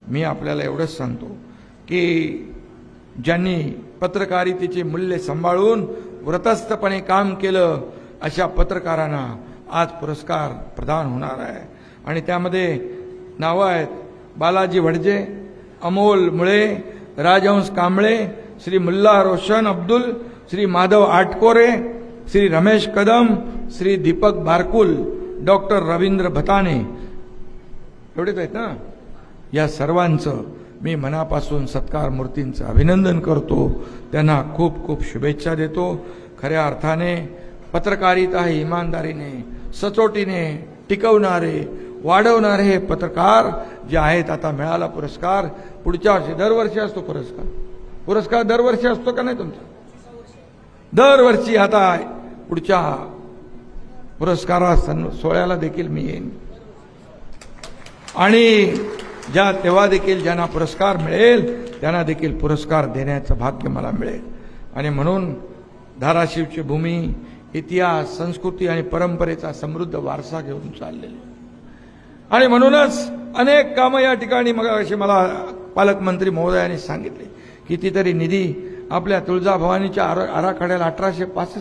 मी आपल्याला एवढंच सांगतो की ज्यांनी पत्रकारितेचे मूल्य सांभाळून व्रतस्थपणे काम केलं अशा पत्रकारांना आज पुरस्कार प्रदान होणार आहे आणि त्यामध्ये नावं आहेत बालाजी वडजे, अमोल मुळे, राजहंस कांबळे, श्री मुल्ला रोशन अब्दुल, श्री माधव आटकोरे, श्री रमेश कदम, श्री दीपक बारकुल, डॉक्टर रवींद्र भताने, एवढेच आहेत ना। या सर्वांचं मी मनापासून सत्कार मूर्तींचं अभिनंदन करतो, त्यांना खूप खूप शुभेच्छा देतो। खऱ्या अर्थाने पत्रकारिता ही इमानदारीने सचोटीने टिकवणारे वाढवणारे हे पत्रकार जे आहेत। आता मिळाला पुरस्कार, पुढच्या वर्षी दरवर्षी असतो पुरस्कार दरवर्षी असतो का नाही तुमचा? दरवर्षी आता पुढच्या पुरस्कारा सोहळ्याला देखील मी येईन आणि तेव्हा देखील ज्यांना पुरस्कार मिळेल त्यांना देखील पुरस्कार देण्याचं भाग्य मला मिळेल। आणि म्हणून धाराशिवची भूमी इतिहास, संस्कृती आणि परंपरेचा समृद्ध वारसा घेऊन चाललेली आणि म्हणूनच अनेक कामं या ठिकाणी मग अशी मला पालकमंत्री महोदयांनी सांगितले, कितीतरी निधी आपल्या तुळजाभवानीच्या आराखड्याला 1865